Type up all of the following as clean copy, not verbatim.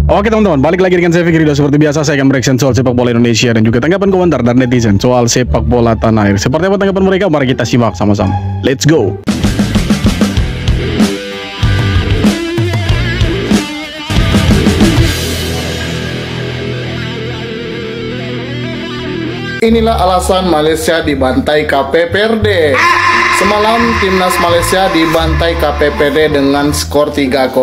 Oke teman-teman, balik lagi dengan saya Fikri. Seperti biasa saya akan bereaction soal sepak bola Indonesia dan juga tanggapan komentar dari netizen soal sepak bola tanah air. Seperti apa tanggapan mereka? Mari kita simak sama-sama. Let's go. Inilah alasan Malaysia dibantai KPPRD. Semalam timnas Malaysia dibantai KPPRD dengan skor 3-0.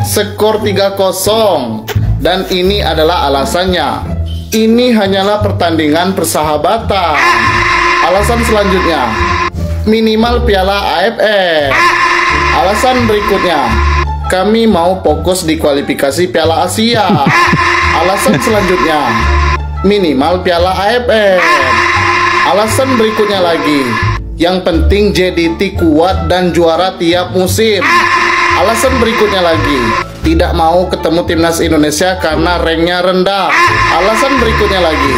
Skor 3-0. Dan ini adalah alasannya. Ini hanyalah pertandingan persahabatan. Alasan selanjutnya, minimal piala AFF. Alasan berikutnya, kami mau fokus di kualifikasi Piala Asia. Alasan selanjutnya, minimal piala AFF. Alasan berikutnya lagi, yang penting JDT kuat dan juara tiap musim. Alasan berikutnya lagi, tidak mau ketemu timnas Indonesia karena ranknya rendah. Alasan berikutnya lagi,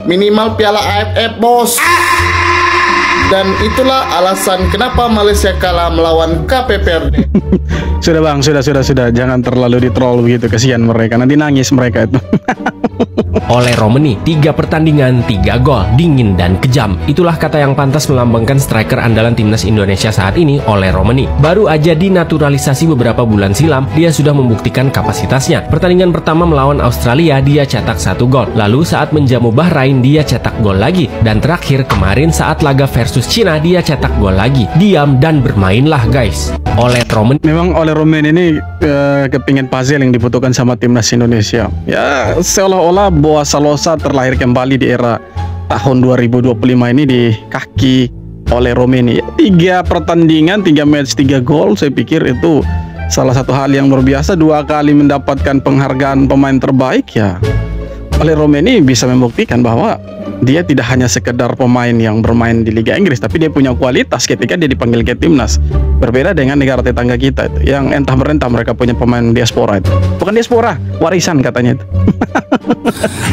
minimal piala AFF bos. Dan itulah alasan kenapa Malaysia kalah melawan KPPRD. Sudah bang, sudah. Jangan terlalu di-troll begitu, kasihan mereka. Nanti nangis mereka itu. Ole Romeni, 3 pertandingan, 3 gol, dingin dan kejam. Itulah kata yang pantas melambangkan striker andalan timnas Indonesia saat ini, Ole Romeni. Baru aja dinaturalisasi beberapa bulan silam, dia sudah membuktikan kapasitasnya. Pertandingan pertama melawan Australia, dia cetak 1 gol. Lalu saat menjamu Bahrain, dia cetak gol lagi. Dan terakhir kemarin saat laga versus Cina, dia cetak gol lagi. Diam dan bermainlah guys. Ole Romeni. Memang Ole Romeni ini kepingin puzzle yang dibutuhkan sama timnas Indonesia. Ya seolah-olah Boa Salosa terlahir kembali di era tahun 2025 ini di kaki Ole Romeni. 3 pertandingan, 3 match, 3 gol. Saya pikir itu salah satu hal yang luar biasa. 2 kali mendapatkan penghargaan pemain terbaik ya. Ole Romeni bisa membuktikan bahwa dia tidak hanya sekedar pemain yang bermain di Liga Inggris, tapi dia punya kualitas ketika dia dipanggil ke timnas. Berbeda dengan negara tetangga kita itu, yang entah berentah mereka punya pemain diaspora itu. Bukan diaspora, warisan katanya itu.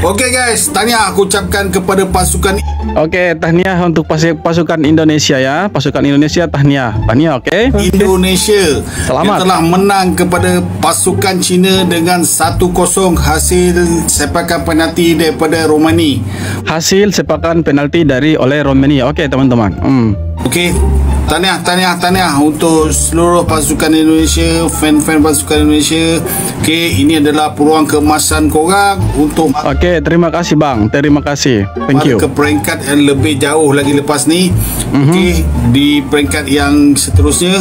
Oke guys, tahniah aku ucapkan kepada pasukan. Oke, tahniah untuk pasukan Indonesia ya. Pasukan Indonesia tahniah. Oke. Indonesia selamat. Yang telah menang kepada pasukan Cina dengan 1-0 hasil sepakan penalti daripada Romeni. Hasil sepakan penalti dari Ole Romeni. Oke teman-teman. Oke. Tahniah untuk seluruh pasukan Indonesia, fan-fan pasukan Indonesia. Okey, ini adalah peluang keemasan korang untuk terima kasih bang. Terima kasih. Thank you. Ke peringkat yang lebih jauh lagi lepas ni. Okey, di peringkat yang seterusnya.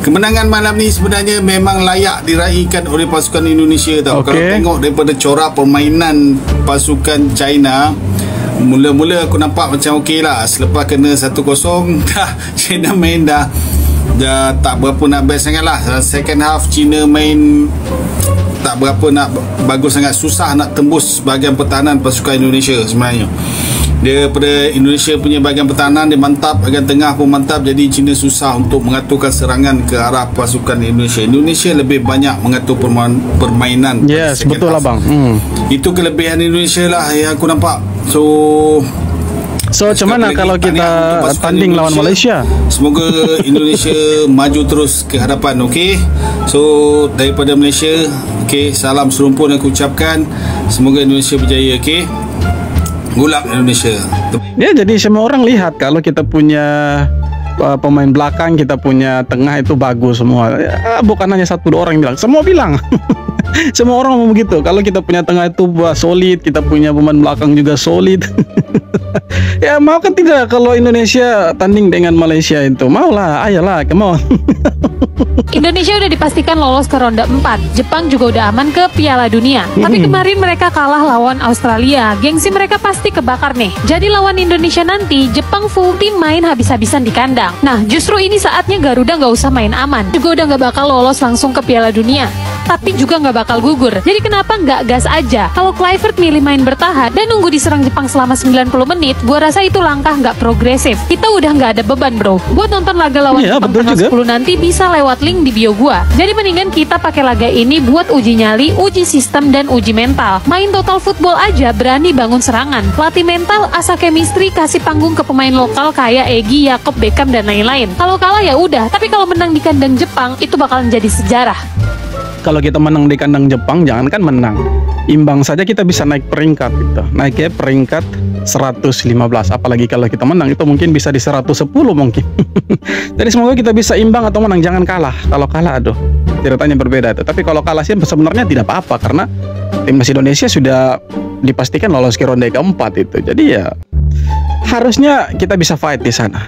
Kemenangan malam ni sebenarnya memang layak diraihkan oleh pasukan Indonesia tau. Kalau tengok daripada corak permainan pasukan China, mula-mula aku nampak macam okey lah. Selepas kena 1-0 dah China main dah tak berapa nak best sangat lah. Second half China main tak berapa nak bagus sangat. Susah nak tembus bahagian pertahanan pasukan Indonesia sebenarnya. Daripada Indonesia punya bahagian pertahanan dia mantap, bahagian tengah pun mantap. Jadi China susah untuk mengaturkan serangan ke arah pasukan Indonesia. Indonesia lebih banyak mengatur permainan. Yes, betul lah bang. Itu kelebihan Indonesia lah yang aku nampak. So macam mana kalau kita tanding lawan Malaysia? Semoga Indonesia maju terus ke hadapan. Okey. So daripada Malaysia, okey, salam serumpun aku ucapkan. Semoga Indonesia berjaya. Okey. Gulak Indonesia. Ya, jadi semua orang lihat kalau kita punya pemain belakang, kita punya tengah itu bagus semua. Ya, bukan hanya 1-2 orang yang bilang, semua bilang. Semua orang ngomong begitu. Kalau kita punya tengah itu solid, kita punya pemain belakang juga solid. Ya mau kan tidak kalau Indonesia tanding dengan Malaysia itu? Maulah, ayolah, come on. Indonesia udah dipastikan lolos ke ronde 4. Jepang juga udah aman ke Piala Dunia. Tapi kemarin mereka kalah lawan Australia. Gengsi mereka pasti kebakar nih. Jadi lawan Indonesia nanti, Jepang full tim main habis-habisan di kandang. Nah, justru ini saatnya Garuda nggak usah main aman. Juga udah nggak bakal lolos langsung ke Piala Dunia. Tapi juga nggak bakal gugur. Jadi kenapa nggak gas aja? Kalau Kluivert milih main bertahan dan nunggu diserang Jepang selama 90 menit, gua rasa itu langkah nggak progresif. Kita udah nggak ada beban bro. Buat nonton laga lawan Jepang tanggal 10 nanti bisa lewat link di bio gua. Jadi mendingan kita pakai laga ini buat uji nyali, uji sistem, dan uji mental. Main total football aja berani bangun serangan. Latih mental, asah chemistry, kasih panggung ke pemain lokal kayak Egy, Yakob, Beckham, dan lain-lain. Kalau kalah ya udah, tapi kalau menang di kandang Jepang, itu bakalan jadi sejarah. Kalau kita menang di kandang Jepang, jangankan menang, imbang saja kita bisa naik peringkat gitu. Naiknya peringkat 115. Apalagi kalau kita menang itu mungkin bisa di 110 mungkin. Jadi semoga kita bisa imbang atau menang, jangan kalah. Kalau kalah aduh, ceritanya berbeda itu. Tapi kalau kalah sih sebenarnya tidak apa-apa karena timnas Indonesia sudah dipastikan lolos ke ronde keempat itu. Jadi ya harusnya kita bisa fight di sana.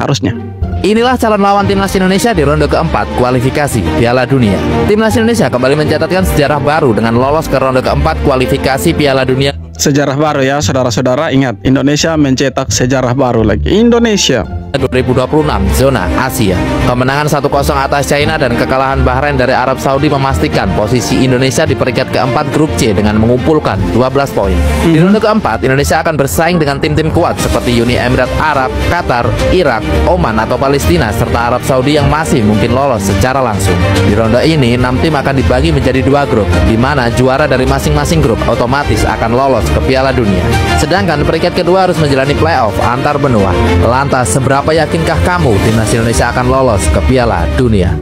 Harusnya. Inilah calon lawan timnas Indonesia di ronde keempat kualifikasi Piala Dunia. Timnas Indonesia kembali mencatatkan sejarah baru dengan lolos ke ronde keempat kualifikasi Piala Dunia. Sejarah baru ya saudara-saudara, ingat Indonesia mencetak sejarah baru lagi. Indonesia 2026 zona Asia. Kemenangan 1-0 atas China dan kekalahan Bahrain dari Arab Saudi memastikan posisi Indonesia di peringkat keempat grup C dengan mengumpulkan 12 poin. Di ronde keempat, Indonesia akan bersaing dengan tim-tim kuat seperti Uni Emirat Arab, Qatar, Irak, Oman atau Palestina serta Arab Saudi yang masih mungkin lolos secara langsung. Di ronde ini, 6 tim akan dibagi menjadi 2 grup, di mana juara dari masing-masing grup otomatis akan lolos ke Piala Dunia. Sedangkan peringkat kedua harus menjalani playoff antar benua. Lantas, seberapa yakinkah kamu timnas Indonesia akan lolos ke Piala Dunia?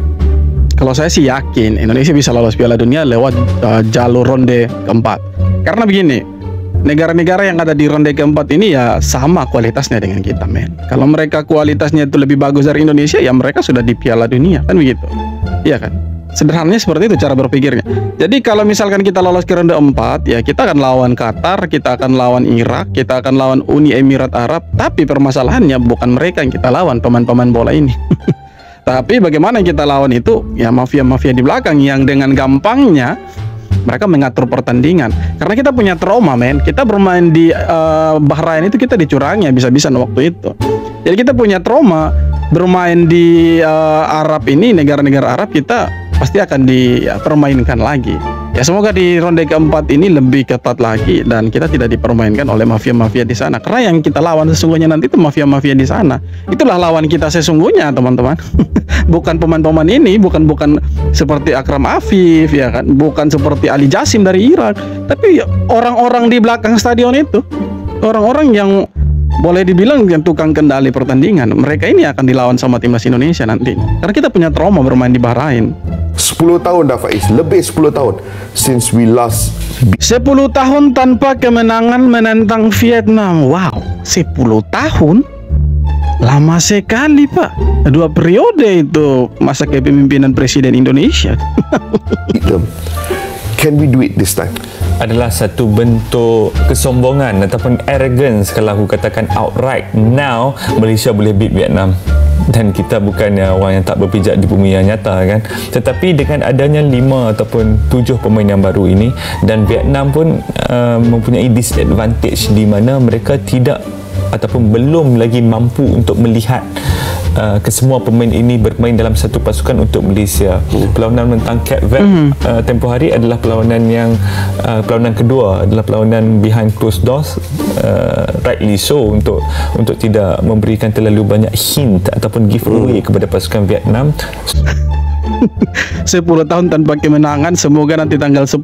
Kalau saya sih yakin Indonesia bisa lolos Piala Dunia lewat jalur ronde keempat. Karena begini, negara-negara yang ada di ronde keempat ini ya sama kualitasnya dengan kita, men. Kalau mereka kualitasnya itu lebih bagus dari Indonesia, ya mereka sudah di Piala Dunia, kan begitu? Iya kan? Sederhananya seperti itu cara berpikirnya. Jadi kalau misalkan kita lolos ke ronde 4, ya kita akan lawan Qatar, kita akan lawan Irak, kita akan lawan Uni Emirat Arab. Tapi permasalahannya bukan mereka yang kita lawan, pemain-pemain bola ini. Tapi bagaimana yang kita lawan itu ya mafia-mafia di belakang yang dengan gampangnya mereka mengatur pertandingan. Karena kita punya trauma, men. Kita bermain di Bahrain itu kita dicurangi habis-habisan waktu itu. Jadi kita punya trauma bermain di Arab ini, negara-negara Arab kita pasti akan dipermainkan lagi. Ya semoga di ronde keempat ini lebih ketat lagi dan kita tidak dipermainkan oleh mafia-mafia di sana. Karena yang kita lawan sesungguhnya nanti itu mafia-mafia di sana. Itulah lawan kita sesungguhnya, teman-teman. Bukan pemain-pemain ini, bukan seperti Akram Afif ya kan, bukan seperti Ali Jasim dari Irak, tapi orang-orang di belakang stadion itu, orang-orang yang boleh dibilang yang tukang kendali pertandingan. Mereka ini akan dilawan sama timnas Indonesia nanti. Karena kita punya trauma bermain di Bahrain. 10 tahun dah Faiz, lebih 10 tahun since we last 10 tahun tanpa kemenangan menentang Vietnam. Wow, 10 tahun? Lama sekali, Pak. 2 periode itu masa kepemimpinan Presiden Indonesia. Can we do it this time? Adalah satu bentuk kesombongan ataupun arrogance kalau aku katakan outright. Now Malaysia boleh beat Vietnam dan kita bukannya orang yang tak berpijak di bumi yang nyata kan. Tetapi dengan adanya 5 ataupun 7 pemain yang baru ini dan Vietnam pun mempunyai disadvantage di mana mereka tidak ataupun belum lagi mampu untuk melihat kesemua pemain ini bermain dalam satu pasukan untuk Malaysia. Perlawanan tentang Cape Verde tempoh hari adalah perlawanan yang perlawanan kedua adalah perlawanan behind closed doors, rightly so, untuk tidak memberikan terlalu banyak hint ataupun giveaway kepada pasukan Vietnam. 10 tahun tanpa kemenangan, semoga nanti tanggal 10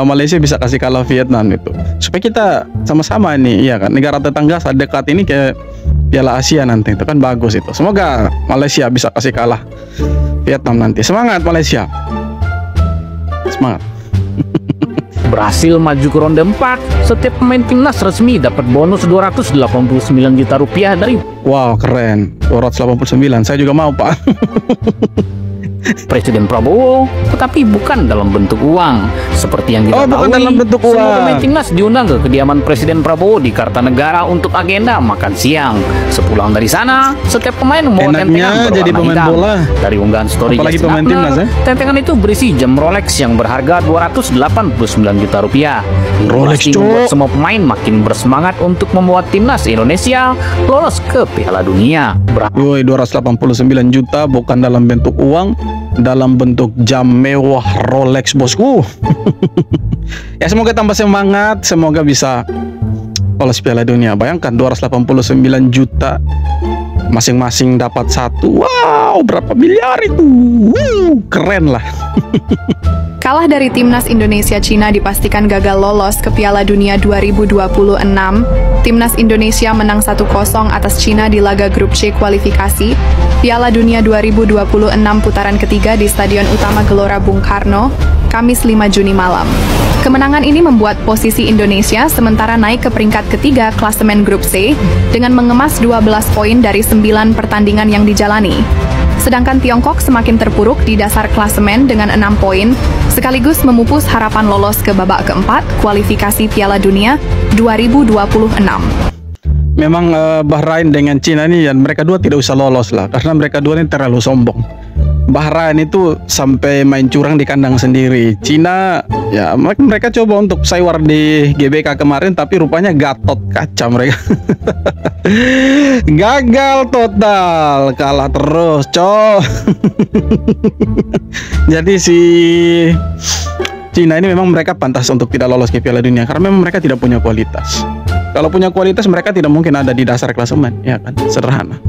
Malaysia bisa kasih kalah Vietnam itu. Supaya kita sama-sama ini ya kan, negara tetangga dekat ini ke Piala Asia nanti itu kan bagus itu. Semoga Malaysia bisa kasih kalah Vietnam nanti. Semangat Malaysia. Semangat. Berhasil maju ke ronde 4, setiap pemain timnas resmi dapat bonus 289 juta rupiah dari Wow, keren. 289. Saya juga mau, Pak. Presiden Prabowo, tetapi bukan dalam bentuk uang seperti yang kita tahu. Bukan dalam bentuk uang. Semua pemain timnas diundang ke kediaman Presiden Prabowo di Kartanegara untuk agenda makan siang. Sepulang dari sana, setiap pemain membawa tentengan jadi berwarna pemain hitam. bola. Dari unggahan story Apalagi Justin pemain Abner, timnas, tentengan itu berisi jam Rolex yang berharga 289 juta rupiah. Rolex, Pasti membuat Cok. semua pemain makin bersemangat untuk membuat timnas Indonesia lolos ke Piala Dunia. Woi, 289 juta bukan dalam bentuk uang, dalam bentuk jam mewah Rolex, bosku. Ya semoga tambah semangat, semoga bisa lolos Piala Dunia. Bayangkan 289 juta masing-masing dapat 1. Wow, berapa miliar itu? Keren lah. Kalah dari timnas Indonesia Cina dipastikan gagal lolos ke Piala Dunia 2026. Timnas Indonesia menang 1-0 atas Cina di laga grup C kualifikasi. Piala Dunia 2026 putaran ketiga di Stadion Utama Gelora Bung Karno, Kamis 5 Juni malam. Kemenangan ini membuat posisi Indonesia sementara naik ke peringkat ketiga klasemen grup C dengan mengemas 12 poin dari 9 pertandingan yang dijalani. Sedangkan Tiongkok semakin terpuruk di dasar klasemen dengan 6 poin, sekaligus memupus harapan lolos ke babak keempat kualifikasi Piala Dunia 2026. Memang Bahrain dengan Cina ini, dan mereka dua tidak usah lolos lah, karena mereka dua ini terlalu sombong. Bahrain itu sampai main curang di kandang sendiri. Cina, ya mereka coba untuk saywar di GBK kemarin, tapi rupanya gatot kaca mereka. Gagal total, kalah terus, Jadi si Cina ini memang mereka pantas untuk tidak lolos ke Piala Dunia karena memang mereka tidak punya kualitas. Kalau punya kualitas mereka tidak mungkin ada di dasar klasemen, ya kan? Sederhana.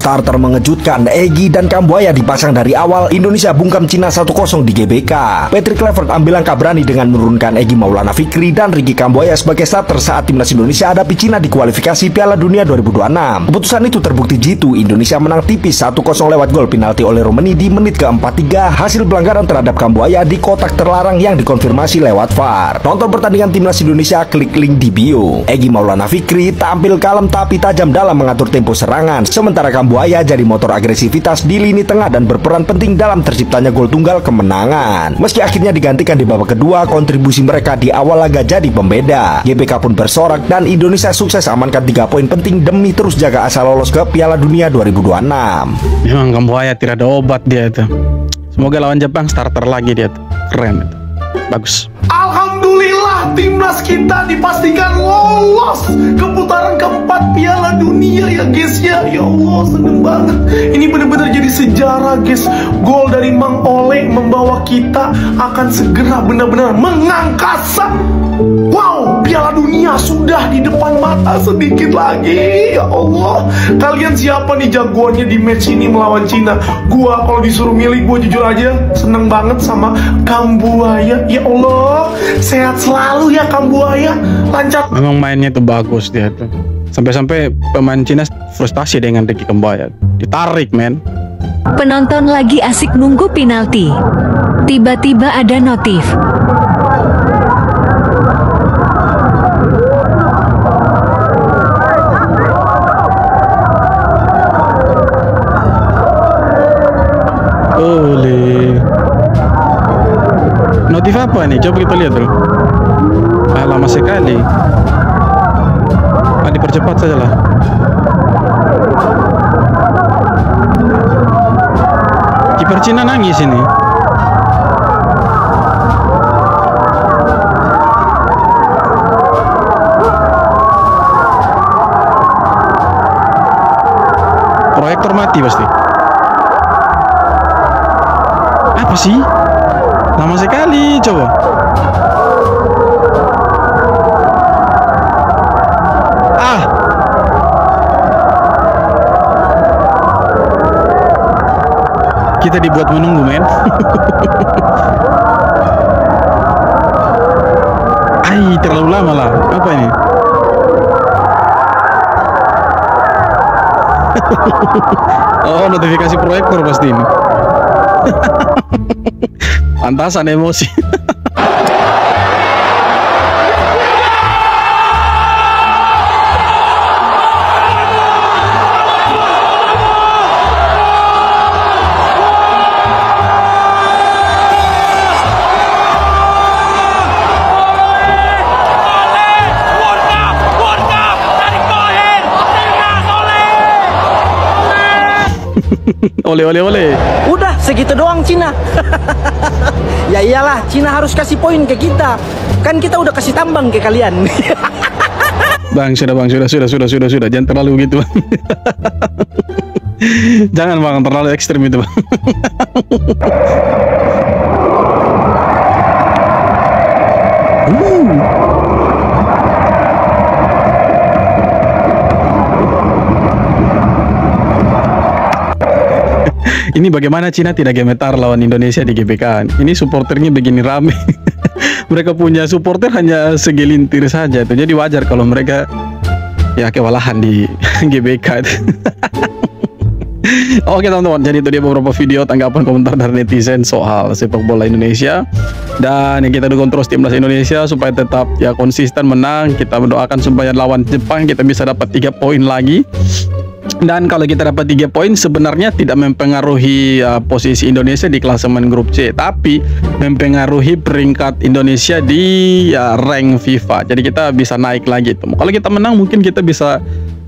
Starter mengejutkan, Egy dan Kambuaya dipasang dari awal, Indonesia bungkam Cina 1-0 di GBK. Patrick Kluivert ambil langkah berani dengan menurunkan Egy Maulana Fikri dan Ricky Kambuaya sebagai starter saat timnas Indonesia hadapi Cina di kualifikasi Piala Dunia 2026. Keputusan itu terbukti jitu, Indonesia menang tipis 1-0 lewat gol penalti oleh Romani di menit ke-43, hasil pelanggaran terhadap Kambuaya di kotak terlarang yang dikonfirmasi lewat VAR. Nonton pertandingan timnas Indonesia, klik link di bio. Egy Maulana Fikri tampil kalem tapi tajam dalam mengatur tempo serangan, sementara Kambuaya jadi motor agresivitas di lini tengah dan berperan penting dalam terciptanya gol tunggal kemenangan. Meski akhirnya digantikan di babak kedua, kontribusi mereka di awal laga jadi pembeda. GBK pun bersorak dan Indonesia sukses amankan 3 poin penting demi terus jaga asa lolos ke Piala Dunia 2026. Memang Kambuaya tidak ada obat dia itu. Semoga lawan Jepang starter lagi dia tuh. Keren itu. Bagus. Alhamdulillah timnas kita dipastikan lolos ke putaran keempat Piala Dunia ya guys ya. Ya Allah, seneng banget. Ini benar-benar jadi sejarah guys. Gol dari Mang Ole membawa kita akan segera benar-benar mengangkasa. Wow, Piala Dunia sudah di depan mata sedikit lagi. Ya Allah, kalian siapa nih jagoannya di match ini melawan Cina? Gua kalau disuruh milih, gua jujur aja seneng banget sama Kambuaya. Ya Allah, sehat selalu ya Kambuaya, lancar. Memang mainnya itu bagus dia tuh. Sampai-sampai pemain Cina frustasi dengan Ricky Kambuaya. Ditarik, men. Penonton lagi asik nunggu penalti. Tiba-tiba ada notif. Oleh. Notif apa nih? Coba kita lihat dulu. Lama sekali. Dipercepat saja lah. Kiper Cina nangis ini. Proyektor mati pasti. Apa sih? Lama sekali, coba. Kita dibuat menunggu, men. Terlalu lama lah. Apa ini? Oh, notifikasi proyektor pasti ini. Pantasan emosi. Oleh. Udah segitu doang Cina. Ya iyalah, Cina harus kasih poin ke kita. Kan kita udah kasih tambang ke kalian. Bang, sudah. Jangan terlalu gitu, Bang. Jangan, Bang, terlalu ekstrim itu, Bang. Ini bagaimana Cina tidak gemetar lawan Indonesia di GBK? Ini supporternya begini rame. Mereka punya supporter hanya segelintir saja itu. Jadi wajar kalau mereka ya kewalahan di GBK. Oke teman-teman, jadi itu dia beberapa video tanggapan komentar dari netizen soal sepak bola Indonesia. Dan yang kita dukung terus timnas Indonesia supaya tetap ya konsisten menang. Kita mendoakan supaya lawan Jepang kita bisa dapat 3 poin lagi. Dan kalau kita dapat 3 poin sebenarnya tidak mempengaruhi posisi Indonesia di klasemen grup C, tapi mempengaruhi peringkat Indonesia di rank FIFA. Jadi kita bisa naik lagi tuh. Kalau kita menang mungkin kita bisa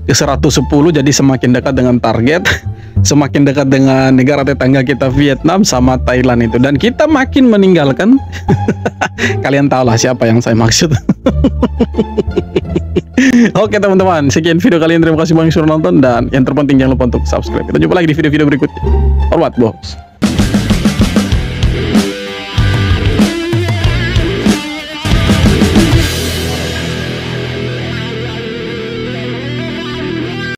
ke 110, jadi semakin dekat dengan target, semakin dekat dengan negara tetangga kita Vietnam sama Thailand itu, dan kita makin meninggalkan kalian tahulah siapa yang saya maksud. Oke teman-teman, sekian video kali ini, terima kasih banyak sudah nonton, dan yang terpenting jangan lupa untuk subscribe. Kita jumpa lagi di video-video berikutnya. Hormat bos.